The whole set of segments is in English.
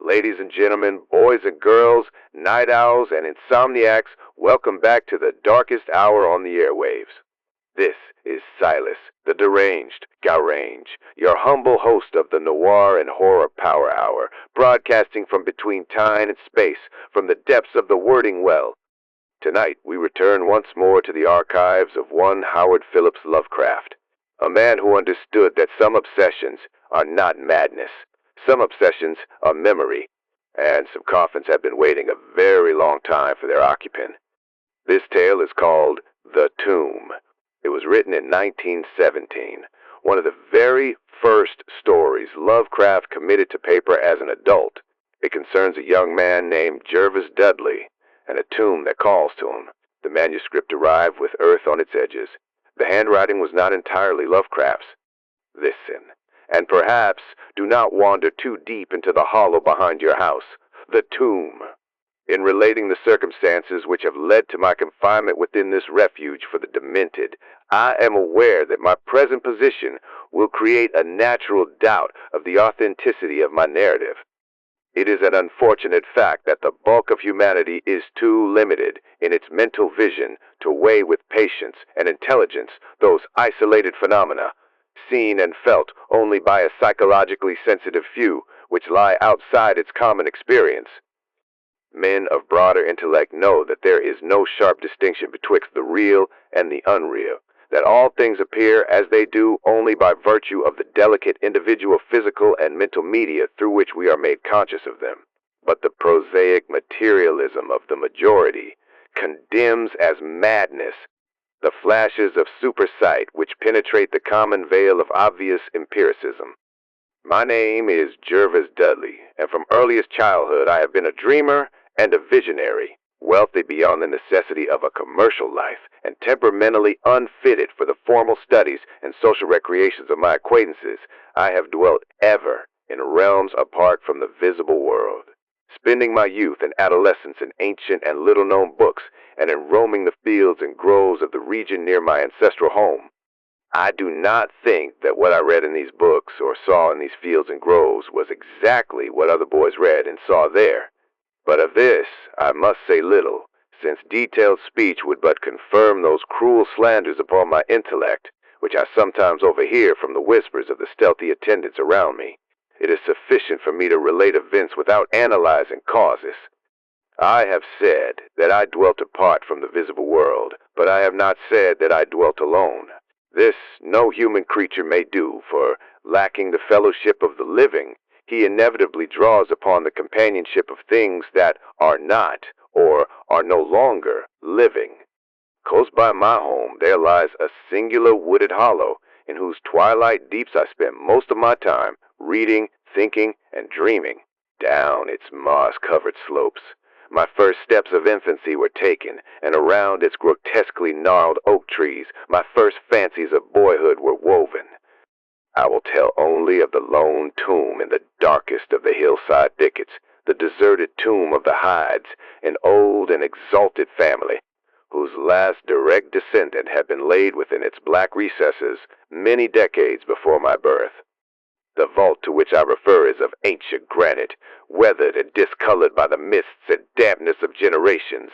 Ladies and gentlemen, boys and girls, night owls and insomniacs, welcome back to the darkest hour on the airwaves. This is Silas, the Deranged, Garaynj, your humble host of the Noir and Horror Power Hour, broadcasting from between time and space, from the depths of the Wyrding well. Tonight we return once more to the archives of one Howard Phillips Lovecraft, a man who understood that some obsessions are not madness. Some obsessions are memory, and some coffins have been waiting a very long time for their occupant. This tale is called The Tomb. It was written in 1917, one of the very first stories Lovecraft committed to paper as an adult. It concerns a young man named Jervas Dudley and a tomb that calls to him. The manuscript arrived with earth on its edges. The handwriting was not entirely Lovecraft's. Listen, and perhaps do not wander too deep into the hollow behind your house, the tomb. In relating the circumstances which have led to my confinement within this refuge for the demented, I am aware that my present position will create a natural doubt of the authenticity of my narrative. It is an unfortunate fact that the bulk of humanity is too limited in its mental vision to weigh with patience and intelligence those isolated phenomena, seen and felt only by a psychologically sensitive few, which lie outside its common experience. Men of broader intellect know that there is no sharp distinction betwixt the real and the unreal, that all things appear as they do only by virtue of the delicate individual physical and mental media through which we are made conscious of them. But the prosaic materialism of the majority condemns as madness the flashes of supersight which penetrate the common veil of obvious empiricism. My name is Jervas Dudley, and from earliest childhood I have been a dreamer and a visionary, wealthy beyond the necessity of a commercial life, and temperamentally unfitted for the formal studies and social recreations of my acquaintances. I have dwelt ever in realms apart from the visible world, spending my youth and adolescence in ancient and little-known books, and in roaming the fields and groves of the region near my ancestral home. I do not think that what I read in these books or saw in these fields and groves was exactly what other boys read and saw there. But of this I must say little, since detailed speech would but confirm those cruel slanders upon my intellect, which I sometimes overhear from the whispers of the stealthy attendants around me. It is sufficient for me to relate events without analyzing causes. I have said that I dwelt apart from the visible world, but I have not said that I dwelt alone. This no human creature may do, for, lacking the fellowship of the living, he inevitably draws upon the companionship of things that are not, or are no longer, living. Close by my home there lies a singular wooded hollow, in whose twilight deeps I spent most of my time, reading, thinking, and dreaming. Down its moss-covered slopes my first steps of infancy were taken, and around its grotesquely gnarled oak trees my first fancies of boyhood were woven. I will tell only of the lone tomb in the darkest of the hillside thickets, the deserted tomb of the Hydes, an old and exalted family, whose last direct descendant had been laid within its black recesses many decades before my birth. The vault to which I refer is of ancient granite, weathered and discolored by the mists and dampness of generations.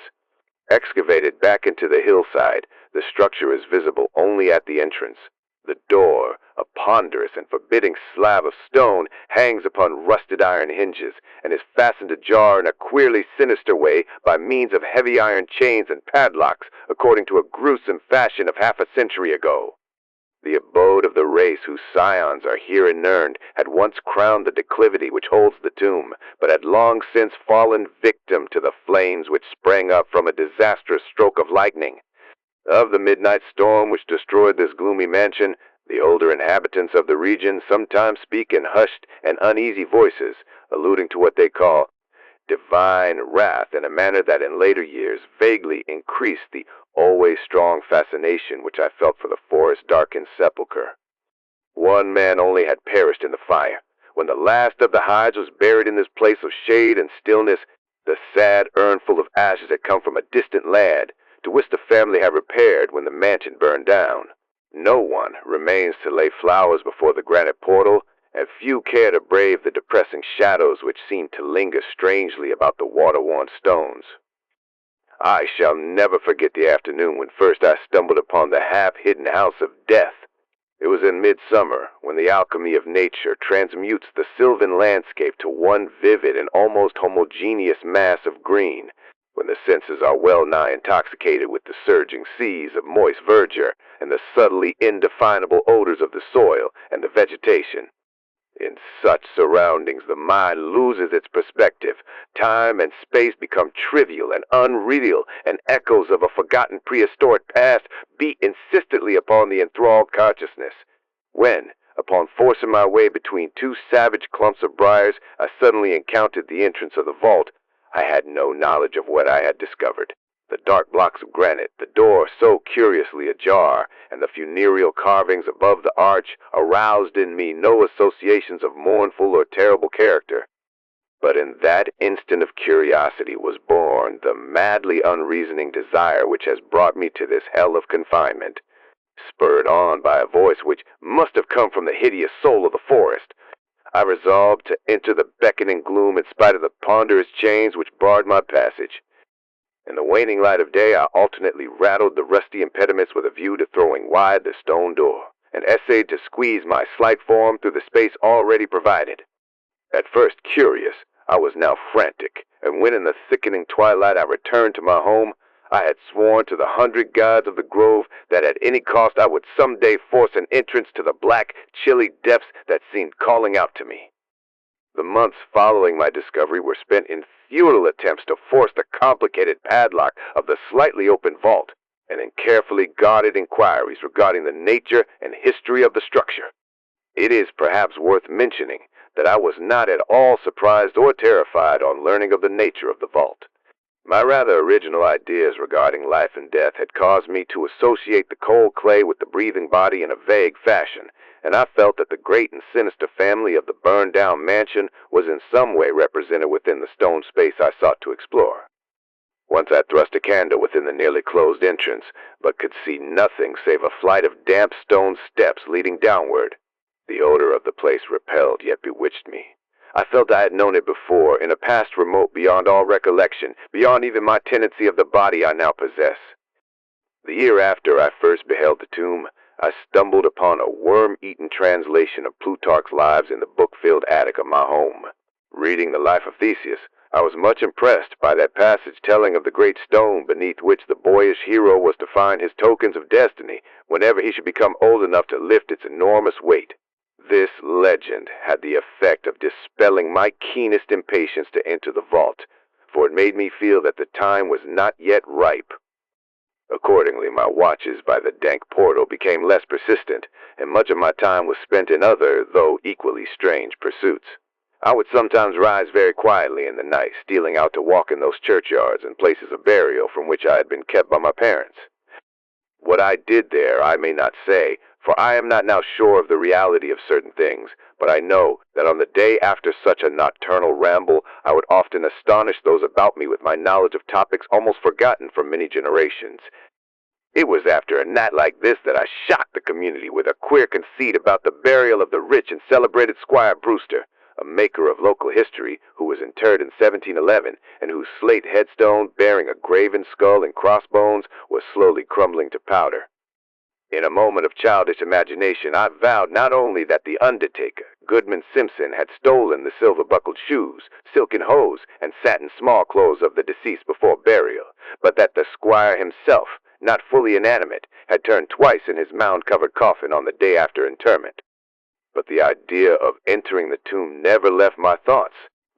Excavated back into the hillside, the structure is visible only at the entrance. The door, a ponderous and forbidding slab of stone, hangs upon rusted iron hinges, and is fastened ajar in a queerly sinister way by means of heavy iron chains and padlocks, according to a gruesome fashion of half a century ago. The abode of the race whose scions are here inurned had once crowned the declivity which holds the tomb, but had long since fallen victim to the flames which sprang up from a disastrous stroke of lightning. Of the midnight storm which destroyed this gloomy mansion, the older inhabitants of the region sometimes speak in hushed and uneasy voices, alluding to what they call divine wrath in a manner that in later years vaguely increased the always strong fascination which I felt for the forest-darkened sepulchre. One man only had perished in the fire. When the last of the Hydes was buried in this place of shade and stillness, the sad urn full of ashes had come from a distant land, to which the family had repaired when the mansion burned down. No one remains to lay flowers before the granite portal, and few care to brave the depressing shadows which seem to linger strangely about the water-worn stones. I shall never forget the afternoon when first I stumbled upon the half-hidden house of death. It was in midsummer, when the alchemy of nature transmutes the sylvan landscape to one vivid and almost homogeneous mass of green, when the senses are well-nigh intoxicated with the surging seas of moist verdure and the subtly indefinable odors of the soil and the vegetation. In such surroundings, the mind loses its perspective. Time and space become trivial and unreal, and echoes of a forgotten prehistoric past beat insistently upon the enthralled consciousness. When, upon forcing my way between two savage clumps of briars, I suddenly encountered the entrance of the vault, I had no knowledge of what I had discovered. The dark blocks of granite, the door so curiously ajar, and the funereal carvings above the arch aroused in me no associations of mournful or terrible character. But in that instant of curiosity was born the madly unreasoning desire which has brought me to this hell of confinement. Spurred on by a voice which must have come from the hideous soul of the forest, I resolved to enter the beckoning gloom in spite of the ponderous chains which barred my passage. In the waning light of day, I alternately rattled the rusty impediments with a view to throwing wide the stone door, and essayed to squeeze my slight form through the space already provided. At first curious, I was now frantic, and when in the thickening twilight I returned to my home, I had sworn to the 100 gods of the grove that at any cost I would someday force an entrance to the black, chilly depths that seemed calling out to me. The months following my discovery were spent in futile attempts to force the complicated padlock of the slightly open vault, and in carefully guarded inquiries regarding the nature and history of the structure. It is perhaps worth mentioning that I was not at all surprised or terrified on learning of the nature of the vault. My rather original ideas regarding life and death had caused me to associate the cold clay with the breathing body in a vague fashion, and I felt that the great and sinister family of the burned-down mansion was in some way represented within the stone space I sought to explore. Once I thrust a candle within the nearly closed entrance, but could see nothing save a flight of damp stone steps leading downward. The odor of the place repelled yet bewitched me. I felt I had known it before, in a past remote beyond all recollection, beyond even my tenancy of the body I now possess. The year after I first beheld the tomb, I stumbled upon a worm-eaten translation of Plutarch's Lives in the book-filled attic of my home. Reading the life of Theseus, I was much impressed by that passage telling of the great stone beneath which the boyish hero was to find his tokens of destiny whenever he should become old enough to lift its enormous weight. This legend had the effect of dispelling my keenest impatience to enter the vault, for it made me feel that the time was not yet ripe. Accordingly, my watches by the dank portal became less persistent, and much of my time was spent in other, though equally strange, pursuits. I would sometimes rise very quietly in the night, stealing out to walk in those churchyards and places of burial from which I had been kept by my parents. What I did there I may not say, for I am not now sure of the reality of certain things, but I know that on the day after such a nocturnal ramble, I would often astonish those about me with my knowledge of topics almost forgotten for many generations. It was after a night like this that I shocked the community with a queer conceit about the burial of the rich and celebrated Squire Brewster, a maker of local history who was interred in 1711 and whose slate headstone bearing a graven skull and crossbones was slowly crumbling to powder. In a moment of childish imagination, I vowed not only that the undertaker, Goodman Simpson, had stolen the silver-buckled shoes, silken hose, and satin small-clothes of the deceased before burial, but that the squire himself, not fully inanimate, had turned twice in his mound-covered coffin on the day after interment. But the idea of entering the tomb never left my thoughts,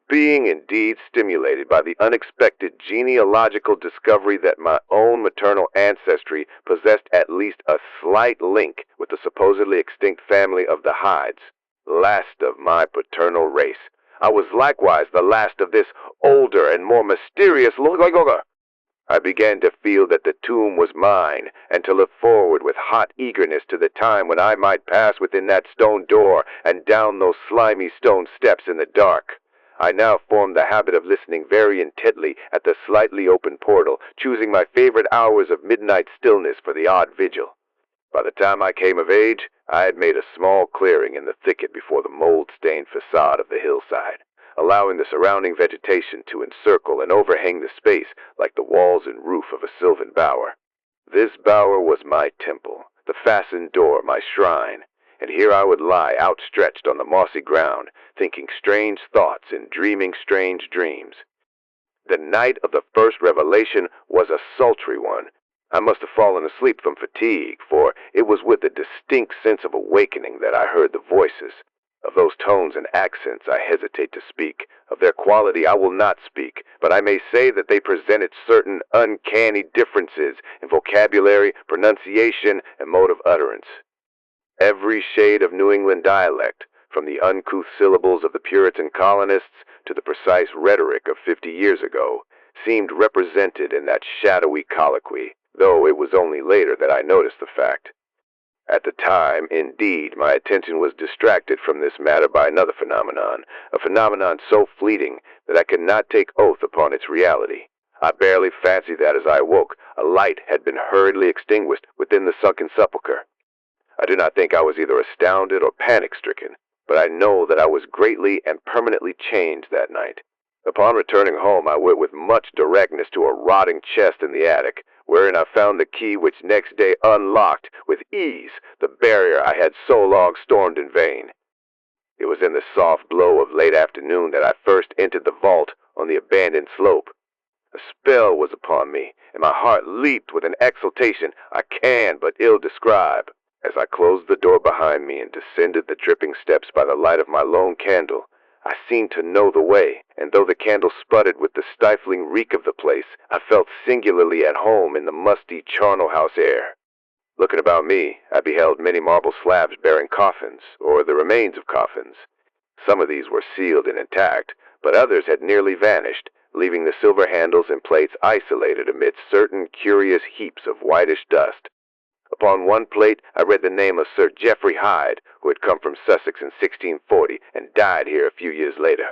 being indeed stimulated by the unexpected genealogical discovery that my own maternal ancestry possessed at least a slight link with the supposedly extinct family of the Hydes, last of my paternal race. I was likewise the last of this older and more mysterious I began to feel that the tomb was mine, and to look forward with hot eagerness to the time when I might pass within that stone door and down those slimy stone steps in the dark. I now formed the habit of listening very intently at the slightly open portal, choosing my favorite hours of midnight stillness for the odd vigil. By the time I came of age, I had made a small clearing in the thicket before the mold-stained facade of the hillside, allowing the surrounding vegetation to encircle and overhang the space like the walls and roof of a sylvan bower. This bower was my temple, the fastened door my shrine, and here I would lie outstretched on the mossy ground, thinking strange thoughts and dreaming strange dreams. The night of the first revelation was a sultry one. I must have fallen asleep from fatigue, for it was with a distinct sense of awakening that I heard the voices. Of those tones and accents I hesitate to speak. Of their quality I will not speak, but I may say that they presented certain uncanny differences in vocabulary, pronunciation, and mode of utterance. Every shade of New England dialect, from the uncouth syllables of the Puritan colonists to the precise rhetoric of 50 years ago, seemed represented in that shadowy colloquy, though it was only later that I noticed the fact. At the time, indeed, my attention was distracted from this matter by another phenomenon, a phenomenon so fleeting that I could not take oath upon its reality. I barely fancied that as I awoke, a light had been hurriedly extinguished within the sunken sepulchre. I do not think I was either astounded or panic-stricken, but I know that I was greatly and permanently changed that night. Upon returning home, I went with much directness to a rotting chest in the attic, wherein I found the key which next day unlocked, with ease, the barrier I had so long stormed in vain. It was in the soft glow of late afternoon that I first entered the vault on the abandoned slope. A spell was upon me, and my heart leaped with an exultation I can but ill describe. As I closed the door behind me and descended the dripping steps by the light of my lone candle, I seemed to know the way, and though the candle sputtered with the stifling reek of the place, I felt singularly at home in the musty charnel house air. Looking about me, I beheld many marble slabs bearing coffins, or the remains of coffins. Some of these were sealed and intact, but others had nearly vanished, leaving the silver handles and plates isolated amidst certain curious heaps of whitish dust. Upon one plate I read the name of Sir Geoffrey Hyde, who had come from Sussex in 1640 and died here a few years later.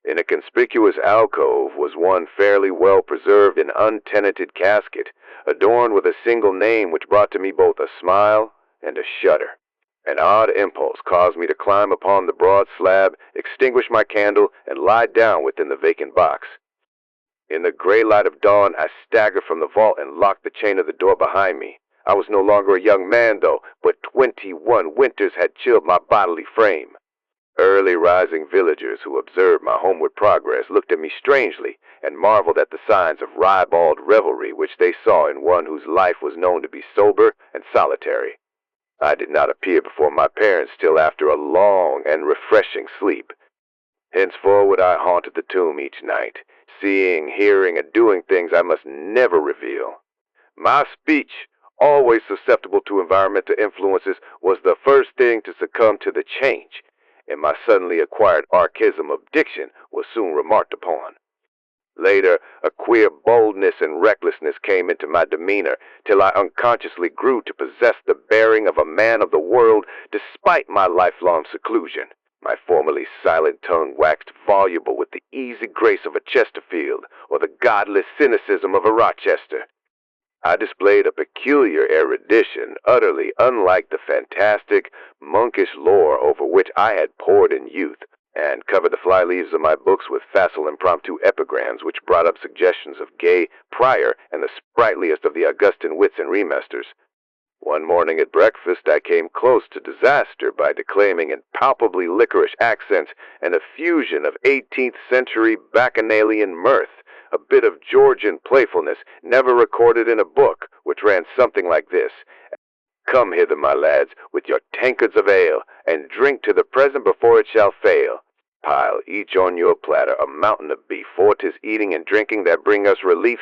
In a conspicuous alcove was one fairly well-preserved and untenanted casket, adorned with a single name which brought to me both a smile and a shudder. An odd impulse caused me to climb upon the broad slab, extinguish my candle, and lie down within the vacant box. In the gray light of dawn, I staggered from the vault and locked the chain of the door behind me. I was no longer a young man, though, but 21 winters had chilled my bodily frame. Early rising villagers who observed my homeward progress looked at me strangely and marveled at the signs of ribald revelry which they saw in one whose life was known to be sober and solitary. I did not appear before my parents till after a long and refreshing sleep. Henceforward I haunted the tomb each night, seeing, hearing, and doing things I must never reveal. My speech, always susceptible to environmental influences, was the first thing to succumb to the change, and my suddenly acquired archaism of diction was soon remarked upon. Later, a queer boldness and recklessness came into my demeanor, till I unconsciously grew to possess the bearing of a man of the world despite my lifelong seclusion. My formerly silent tongue waxed voluble with the easy grace of a Chesterfield, or the godless cynicism of a Rochester. I displayed a peculiar erudition, utterly unlike the fantastic, monkish lore over which I had pored in youth, and covered the fly-leaves of my books with facile impromptu epigrams which brought up suggestions of Gay, Prior, and the sprightliest of the Augustan wits and remasters. One morning at breakfast I came close to disaster by declaiming in palpably licorice accents and a fusion of 18th century bacchanalian mirth, a bit of Georgian playfulness never recorded in a book, which ran something like this: "Come hither, my lads, with your tankards of ale, and drink to the present before it shall fail. Pile each on your platter a mountain of beef, for 'tis eating and drinking that bring us relief.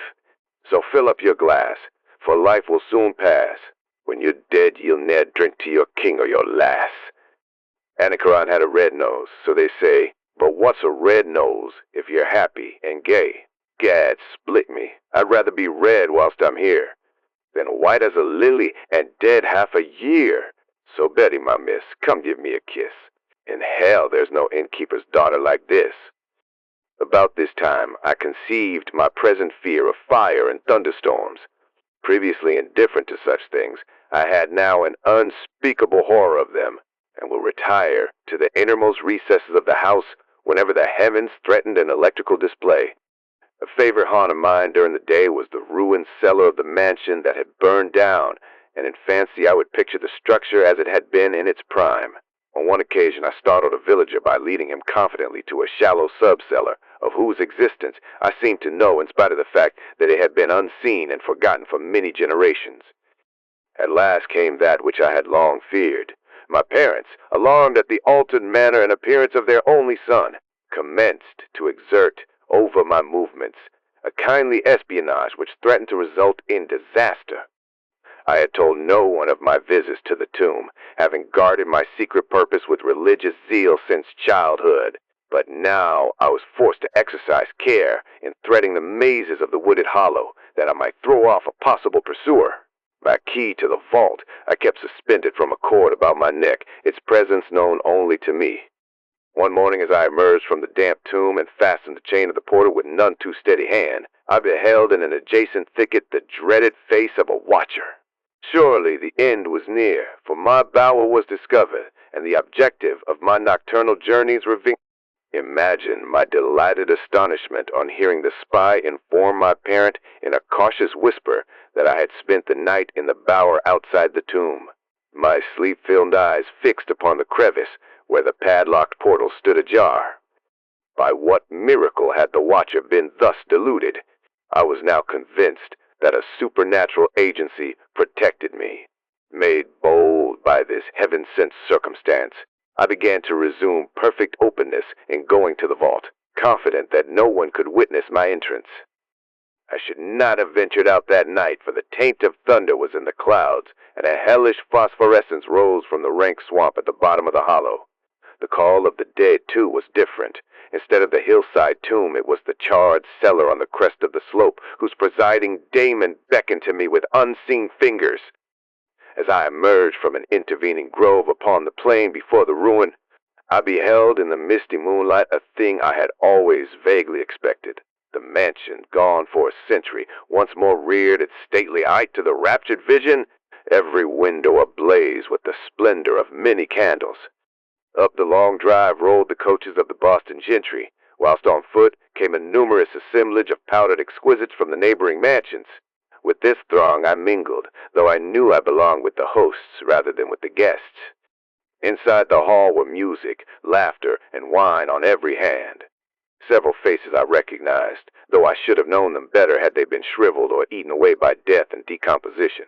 So fill up your glass, for life will soon pass. When you're dead, you'll ne'er drink to your king or your lass." Anacaron had a red nose, so they say, but what's a red nose if you're happy and gay? Gad split me, I'd rather be red whilst I'm here than white as a lily and dead half a year. So Betty, my miss, come give me a kiss. In hell there's no innkeeper's daughter like this. About this time I conceived my present fear of fire and thunderstorms. Previously indifferent to such things, I had now an unspeakable horror of them, and will retire to the innermost recesses of the house whenever the heavens threatened an electrical display. A favorite haunt of mine during the day was the ruined cellar of the mansion that had burned down, and in fancy I would picture the structure as it had been in its prime. On one occasion I startled a villager by leading him confidently to a shallow sub-cellar, of whose existence I seemed to know in spite of the fact that it had been unseen and forgotten for many generations. At last came that which I had long feared. My parents, alarmed at the altered manner and appearance of their only son, commenced to exert over my movements a kindly espionage which threatened to result in disaster. I had told no one of my visits to the tomb, having guarded my secret purpose with religious zeal since childhood. But now I was forced to exercise care in threading the mazes of the wooded hollow, that I might throw off a possible pursuer. My key to the vault I kept suspended from a cord about my neck, its presence known only to me. One morning as I emerged from the damp tomb and fastened the chain of the portal with none too steady hand, I beheld in an adjacent thicket the dreaded face of a watcher. Surely the end was near, for my bower was discovered, and the objective of my nocturnal journeys revealed. Imagine my delighted astonishment on hearing the spy inform my parent in a cautious whisper that I had spent the night in the bower outside the tomb, my sleep-filled eyes fixed upon the crevice where the padlocked portal stood ajar. By what miracle had the watcher been thus deluded? I was now convinced that a supernatural agency protected me. Made bold by this heaven-sent circumstance, I began to resume perfect openness in going to the vault, confident that no one could witness my entrance. I should not have ventured out that night, for the taint of thunder was in the clouds, and a hellish phosphorescence rose from the rank swamp at the bottom of the hollow. The call of the dead, too, was different. Instead of the hillside tomb, it was the charred cellar on the crest of the slope, whose presiding daemon beckoned to me with unseen fingers. As I emerged from an intervening grove upon the plain before the ruin, I beheld in the misty moonlight a thing I had always vaguely expected. The mansion, gone for a century, once more reared its stately height to the raptured vision, every window ablaze with the splendor of many candles. Up the long drive rolled the coaches of the Boston gentry, whilst on foot came a numerous assemblage of powdered exquisites from the neighboring mansions. With this throng I mingled, though I knew I belonged with the hosts rather than with the guests. Inside the hall were music, laughter, and wine on every hand. Several faces I recognized, though I should have known them better had they been shriveled or eaten away by death and decomposition.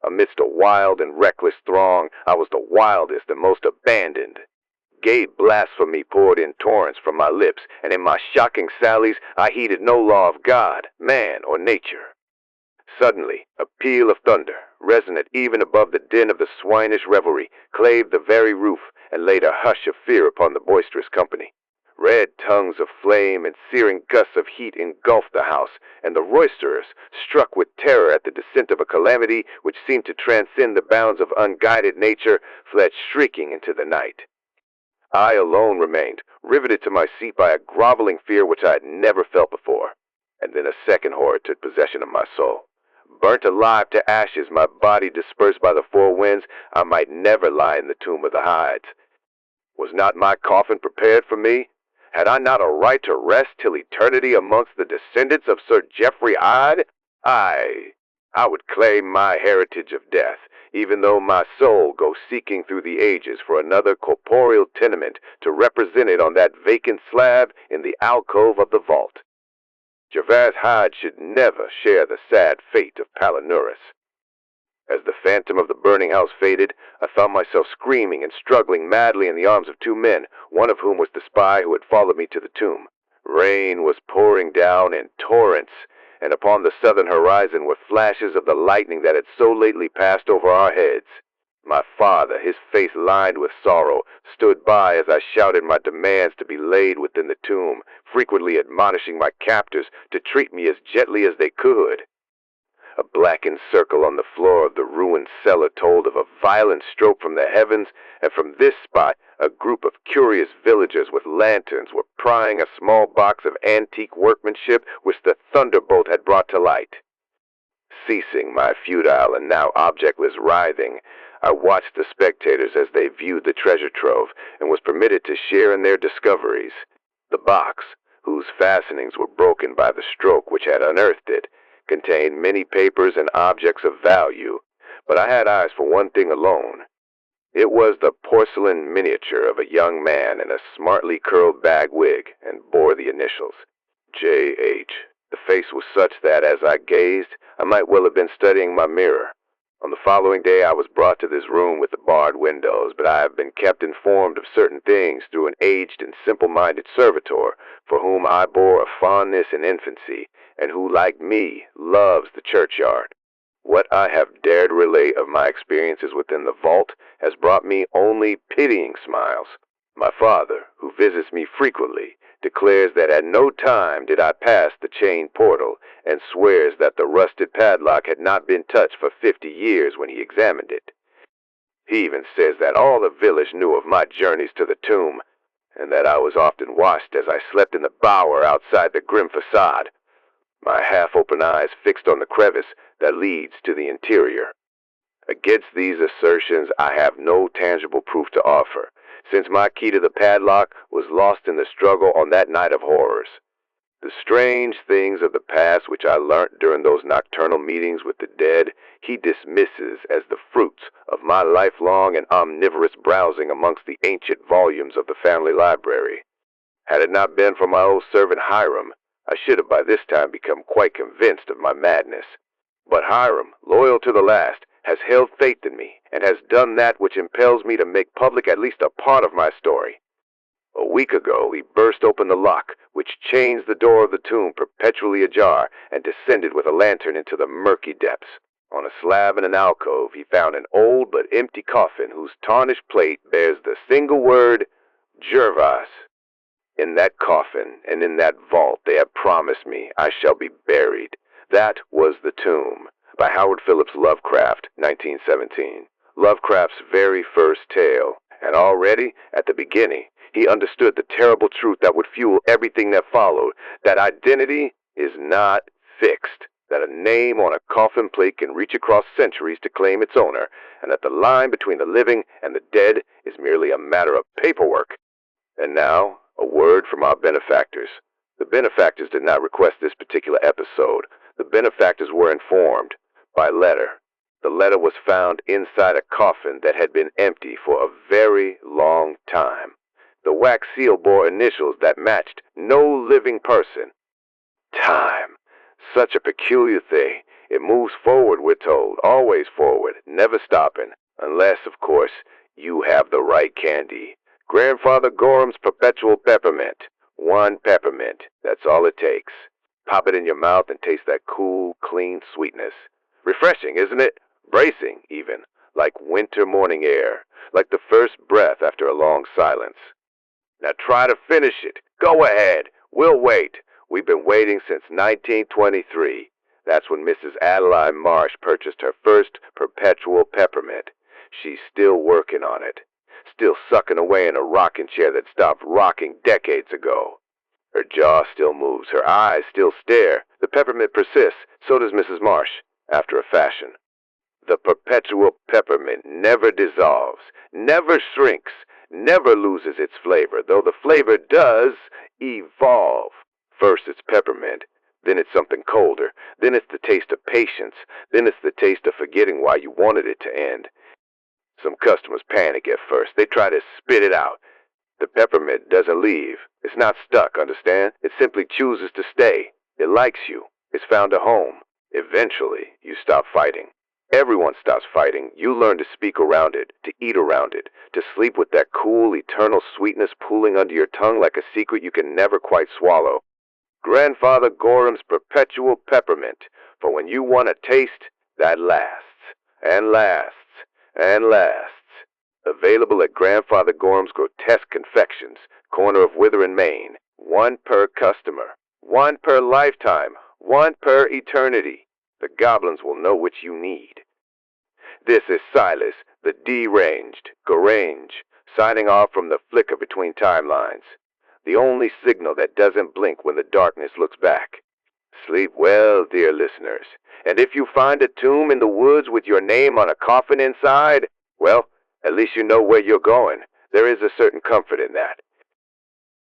Amidst a wild and reckless throng, I was the wildest and most abandoned. Gay blasphemy poured in torrents from my lips, and in my shocking sallies I heeded no law of God, man, or nature. Suddenly, a peal of thunder, resonant even above the din of the swinish revelry, clave the very roof and laid a hush of fear upon the boisterous company. Red tongues of flame and searing gusts of heat engulfed the house, and the roisterers, struck with terror at the descent of a calamity which seemed to transcend the bounds of unguided nature, fled shrieking into the night. I alone remained, riveted to my seat by a groveling fear which I had never felt before. And then a second horror took possession of my soul. Burnt alive to ashes, my body dispersed by the four winds, I might never lie in the tomb of the Hydes. Was not my coffin prepared for me? Had I not a right to rest till eternity amongst the descendants of Sir Geoffrey Hyde? I would claim my heritage of death, even though my soul go seeking through the ages for another corporeal tenement to represent it on that vacant slab in the alcove of the vault. Jervas Hyde should never share the sad fate of Palinurus. As the phantom of the burning house faded, I found myself screaming and struggling madly in the arms of two men, one of whom was the spy who had followed me to the tomb. Rain was pouring down in torrents, and upon the southern horizon were flashes of the lightning that had so lately passed over our heads. My father, his face lined with sorrow, stood by as I shouted my demands to be laid within the tomb, frequently admonishing my captors to treat me as gently as they could. A blackened circle on the floor of the ruined cellar told of a violent stroke from the heavens, and from this spot a group of curious villagers with lanterns were prying a small box of antique workmanship which the thunderbolt had brought to light. ceasing my futile and now objectless writhing, I watched the spectators as they viewed the treasure trove and was permitted to share in their discoveries. The box, whose fastenings were broken by the stroke which had unearthed it, contained many papers and objects of value, but I had eyes for one thing alone. It was the porcelain miniature of a young man in a smartly curled bag wig and bore the initials, J.H. The face was such that, as I gazed, I might well have been studying my mirror. On the following day I was brought to this room with the barred windows, but I have been kept informed of certain things through an aged and simple-minded servitor, for whom I bore a fondness in infancy, and who, like me, loves the churchyard. What I have dared relate of my experiences within the vault has brought me only pitying smiles. My father, who visits me frequently, declares that at no time did I pass the chain portal, and swears that the rusted padlock had not been touched for 50 years when he examined it. He even says that all the village knew of my journeys to the tomb, and that I was often watched as I slept in the bower outside the grim facade, my half-open eyes fixed on the crevice that leads to the interior. Against these assertions I have no tangible proof to offer, since my key to the padlock was lost in the struggle on that night of horrors. The strange things of the past which I learnt during those nocturnal meetings with the dead, he dismisses as the fruits of my lifelong and omnivorous browsing amongst the ancient volumes of the family library. Had it not been for my old servant Hiram, I should have by this time become quite convinced of my madness. But Hiram, loyal to the last, has held faith in me, and has done that which impels me to make public at least a part of my story. A week ago he burst open the lock, which chains the door of the tomb perpetually ajar, and descended with a lantern into the murky depths. On a slab in an alcove he found an old but empty coffin whose tarnished plate bears the single word, Jervas. In that coffin and in that vault they have promised me I shall be buried. That was The Tomb, by Howard Phillips Lovecraft, 1917. Lovecraft's very first tale, and already, at the beginning, he understood the terrible truth that would fuel everything that followed, that identity is not fixed, that a name on a coffin plate can reach across centuries to claim its owner, and that the line between the living and the dead is merely a matter of paperwork. And now, a word from our benefactors. The benefactors did not request this particular episode. The benefactors were informed by letter. The letter was found inside a coffin that had been empty for a very long time. The wax seal bore initials that matched no living person. Time. Such a peculiar thing. It moves forward, we're told, always forward, never stopping, unless, of course, you have the right candy. Grandfather Gorham's Perpetual Peppermint. 1 peppermint, that's all it takes. Pop it in your mouth and taste that cool, clean sweetness. Refreshing, isn't it? Bracing, even. Like winter morning air. Like the first breath after a long silence. Now try to finish it. Go ahead. We'll wait. We've been waiting since 1923. That's when Mrs. Adeline Marsh purchased her first Perpetual Peppermint. She's still working on it. Still sucking away in a rocking chair that stopped rocking decades ago. Her jaw still moves, her eyes still stare. The peppermint persists, so does Mrs. Marsh, after a fashion. The Perpetual Peppermint never dissolves, never shrinks, never loses its flavor, though the flavor does evolve. First it's peppermint, then it's something colder, then it's the taste of patience, then it's the taste of forgetting why you wanted it to end. Some customers panic at first. They try to spit it out. The peppermint doesn't leave. It's not stuck, understand? It simply chooses to stay. It likes you. It's found a home. Eventually, you stop fighting. Everyone stops fighting. You learn to speak around it, to eat around it, to sleep with that cool, eternal sweetness pooling under your tongue like a secret you can never quite swallow. Grandfather Gorham's Perpetual Peppermint, for when you want a taste that lasts, and lasts, and lasts. Available at Grandfather Gorham's Grotesque Confections, corner of Wither in Maine. 1 per customer. 1 per lifetime. 1 per eternity. The goblins will know which you need. This is Silas, the Deranged, Garaynj, signing off from the flicker between timelines. The only signal that doesn't blink when the darkness looks back. Sleep well, dear listeners. And if you find a tomb in the woods with your name on a coffin inside, well, at least you know where you're going. There is a certain comfort in that.